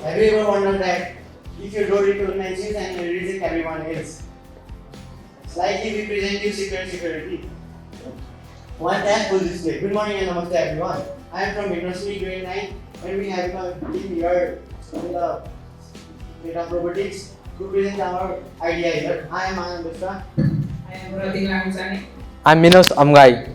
Have you ever wondered that if you don't recognize it and you reject everyone else? Slightly representative security. One tag will display. Good morning and namaste everyone. I am from University grade 9 and we have a team here in the data robotics to present our idea here. I am Anand Mishra. I am Pratik Langsani. I'm Minos Amgai.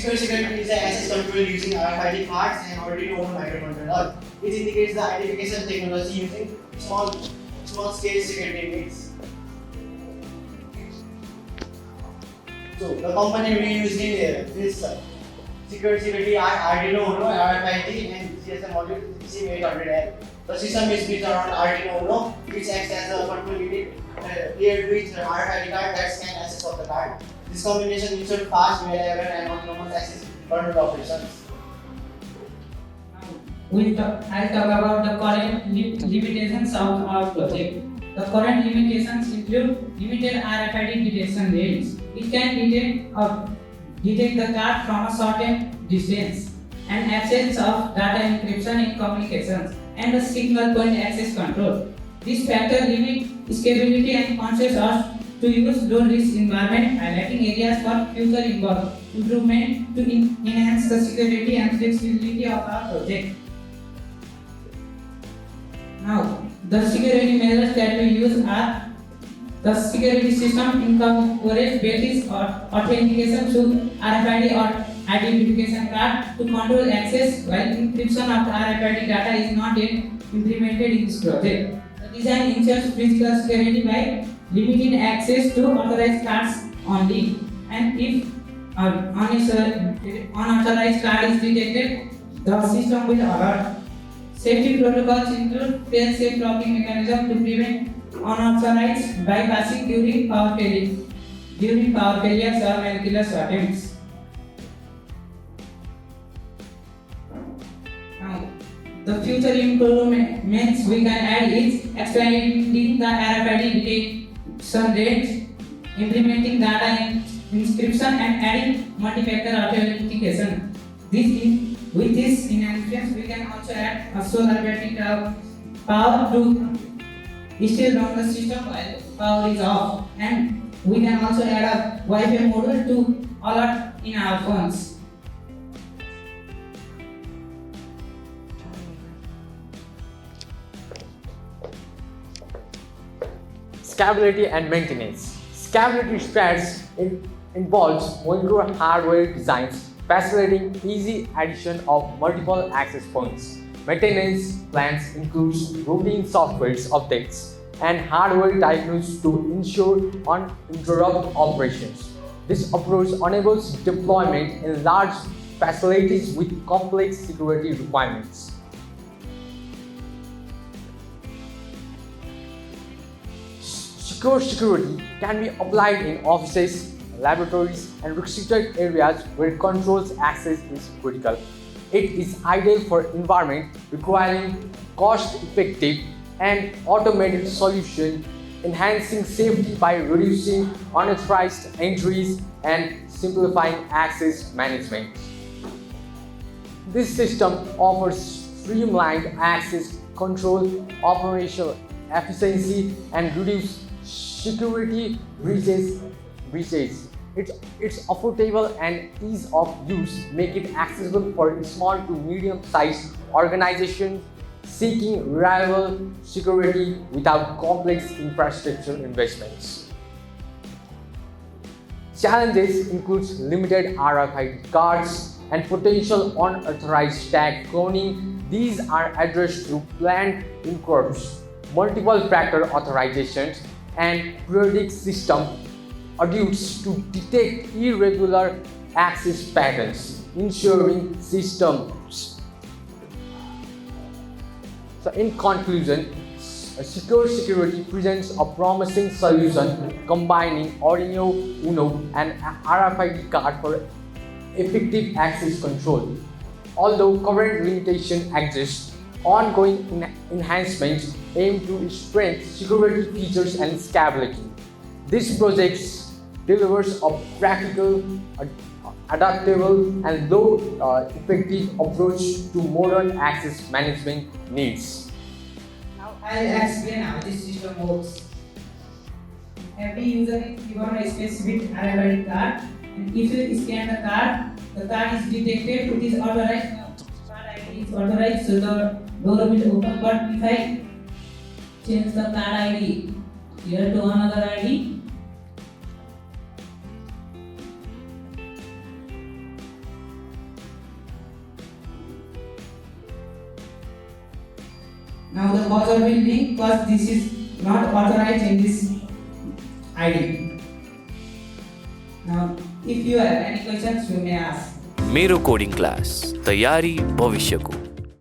Security is the access control using RFID cards and Arduino Uno microcontroller. It indicates the identification technology using small scale security needs. So the component we used in this security are Arduino Uno, RFID and GSM module CM800L. The system is built around Arduino Uno, which acts as a control unit paired with RFID card that scan access of the card. This combination ensures fast, reliable, and autonomous access control operations. I'll talk about the current limitations of our project. The current limitations include limited RFID detection range. It can detect the card from a certain distance, and absence of data encryption in communications, and the single point access control. This factor limit scalability and causes us to use low-risk environment, highlighting areas for future improvement to enhance the security and flexibility of our project. Now, the security measures that we use are the security system incorporates basic authentication through RFID or identification card to control access, while encryption of RFID data is not yet implemented in this project. The design ensures physical security by limiting access to authorized cards only, and if unauthorized card is detected, the system will alert. Safety protocols include fail-safe locking mechanism to prevent unauthorized bypassing during power failures or malicious attempts. Now, the future improvements we can add is expanding the RFID detection range, implementing data inscription, and adding multi-factor authentication. With this enhancements, we can also add a solar battery power to still run the system while power is off, and we can also add a Wi-Fi module to alert in our phones. Scalability and maintenance. Scalability strategies involves modular hardware designs, facilitating easy addition of multiple access points. Maintenance plans includes routine software updates and hardware diagnosis to ensure uninterrupted operations. This approach enables deployment in large facilities with complex security requirements. Secure security can be applied in offices, laboratories, and restricted areas where controls access is critical. It is ideal for environment requiring cost-effective and automated solution, enhancing safety by reducing unauthorized entries and simplifying access management. This system offers streamlined access control, operational efficiency, and reduced security breaches. Its affordable and ease of use make it accessible for small to medium-sized organizations seeking reliable security without complex infrastructure investments. Challenges include limited RFID cards and potential unauthorized tag cloning. These are addressed through planned encryption, multiple factor authorizations, and periodic system audits to detect irregular access patterns, ensuring systems. So in conclusion, secure security presents a promising solution combining Arduino Uno and RFID card for effective access control. Although current limitations exist, ongoing enhancements aim to strengthen security features and scalability. This project delivers a practical adaptable and low effective approach to modern access management needs. Now I'll explain how this system works. Every user is given a specific RFID card, and if you scan the card is detected, it is authorized. Card ID is authorized, so the door will open. But if I change the card ID here to another ID, now the buzzer will be because this is not authorized in this ID. Now, if you have any questions, you may ask. मेरो coding class तयारी भविष्यको